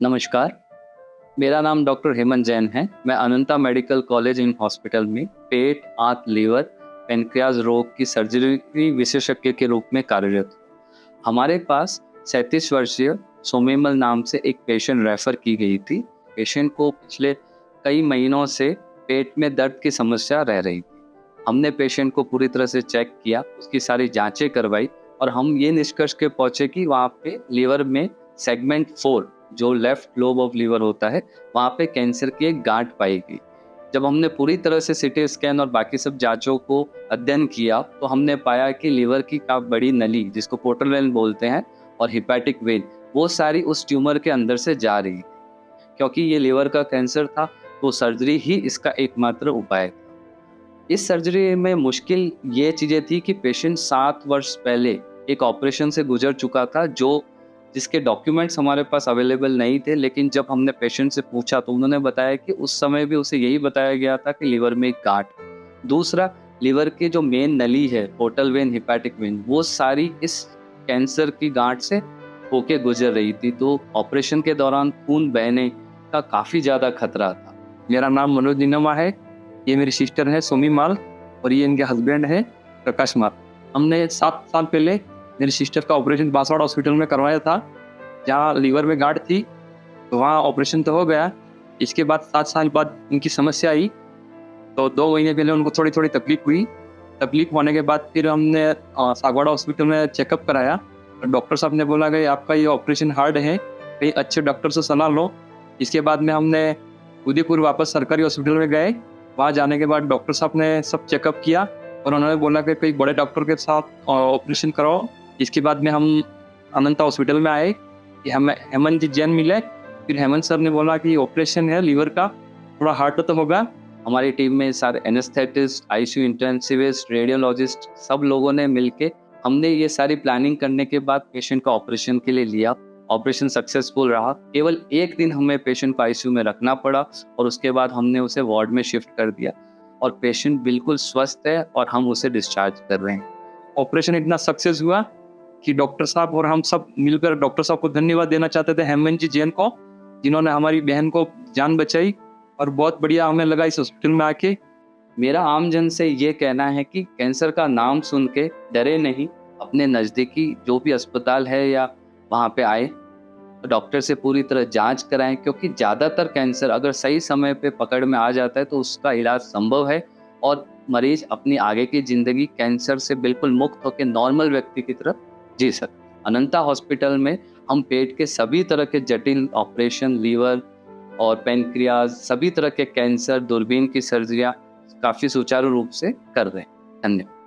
नमस्कार, मेरा नाम डॉक्टर हेमंत जैन है। मैं अनंता मेडिकल कॉलेज एंड हॉस्पिटल में पेट, आंत, लीवर, पैनक्रियाज रोग की सर्जरी विशेषज्ञ के रूप में कार्यरत हूँ। हमारे पास 37 वर्षीय सोमेमल नाम से एक पेशेंट रेफर की गई थी। पेशेंट को पिछले कई महीनों से पेट में दर्द की समस्या रह रही थी। हमने पेशेंट को पूरी तरह से चेक किया, उसकी सारी जांचें करवाई और हम ये निष्कर्ष के पहुंचे कि वहाँ पे लीवर में सेगमेंट 4 जो लेफ्ट लोब ऑफ लीवर होता है, वहाँ पे कैंसर की एक गांठ पाई गई। जब हमने पूरी तरह से सीटी स्कैन और बाकी सब जांचों को अध्ययन किया तो हमने पाया कि लीवर की काफी बड़ी नली, जिसको पोर्टल वेन बोलते हैं, और हिपैटिक वेन, वो सारी उस ट्यूमर के अंदर से जा रही थी। क्योंकि ये लीवर का कैंसर था तो सर्जरी ही इसका एकमात्र उपाय था। इस सर्जरी में मुश्किल ये चीज़ें थी कि पेशेंट 7 वर्ष पहले एक ऑपरेशन से गुजर चुका था, जिसके डॉक्यूमेंट्स हमारे पास अवेलेबल नहीं थे। लेकिन जब हमने पेशेंट से पूछा तो उन्होंने बताया कि उस समय भी उसे यही बताया गया था कि लीवर में एक गांठ। दूसरा, लीवर की जो मेन नली है, पोर्टल वेन, हिपैटिक वेन, वो सारी इस कैंसर की गांठ से होके गुजर रही थी। तो ऑपरेशन के दौरान खून बहने का काफ़ी ज़्यादा खतरा था। मेरा नाम मनोज निनोमा है। ये मेरी सिस्टर है सोमी माल और ये इनके हस्बैंड है प्रकाश माल। हमने 7 साल पहले मेरी सिस्टर का ऑपरेशन बांसवाड़ा हॉस्पिटल में करवाया था, जहाँ लीवर में गांठ थी। तो वहाँ ऑपरेशन तो हो गया। इसके बाद 7 साल बाद इनकी समस्या आई, तो 2 महीने पहले उनको थोड़ी थोड़ी तकलीफ हुई। तकलीफ होने के बाद फिर हमने सागवाड़ा हॉस्पिटल में चेकअप कराया। डॉक्टर साहब ने बोला कि आपका ये ऑपरेशन हार्ड है, कहीं अच्छे डॉक्टर से सलाह लो। इसके बाद में हमने उदयपुर वापस सरकारी हॉस्पिटल में गए। वहाँ जाने के बाद डॉक्टर साहब ने सब चेकअप किया और उन्होंने बोला कि कोई बड़े डॉक्टर के साथ ऑपरेशन कराओ। इसके बाद में हम अनंता हॉस्पिटल में आए कि हमें हेमंत जी जैन मिले। फिर हेमंत सर ने बोला कि ऑपरेशन है लीवर का, थोड़ा हार्ड तो होगा। हमारी टीम में सारे एनेस्थेटिस्ट, आईसीयू इंटेंसिविस्ट, रेडियोलॉजिस्ट, सब लोगों ने मिलके हमने ये सारी प्लानिंग करने के बाद पेशेंट का ऑपरेशन के लिए लिया। ऑपरेशन सक्सेसफुल रहा। केवल 1 दिन हमें पेशेंट को आईसीयू में रखना पड़ा और उसके बाद हमने उसे वार्ड में शिफ्ट कर दिया और पेशेंट बिल्कुल स्वस्थ है और हम उसे डिस्चार्ज कर रहे हैं। ऑपरेशन इतना सक्सेस हुआ कि डॉक्टर साहब और हम सब मिलकर डॉक्टर साहब को धन्यवाद देना चाहते थे, हेमंत जी जैन को, जिन्होंने हमारी बहन को जान बचाई। और बहुत बढ़िया हमें लगा इस हॉस्पिटल में आके। मेरा आम जन से ये कहना है कि कैंसर का नाम सुन के डरे नहीं, अपने नज़दीकी जो भी अस्पताल है या वहाँ पे आए, डॉक्टर से पूरी तरह जांच कराएं। क्योंकि ज़्यादातर कैंसर अगर सही समय पे पकड़ में आ जाता है तो उसका इलाज संभव है और मरीज अपनी आगे की ज़िंदगी कैंसर से बिल्कुल मुक्त होकर नॉर्मल व्यक्ति की तरह जी सकते। अनंता हॉस्पिटल में हम पेट के सभी तरह के जटिल ऑपरेशन, लीवर और पैनक्रियाज, सभी तरह के कैंसर, दूरबीन की सर्जरियाँ काफ़ी सुचारू रूप से कर रहे हैं। धन्यवाद।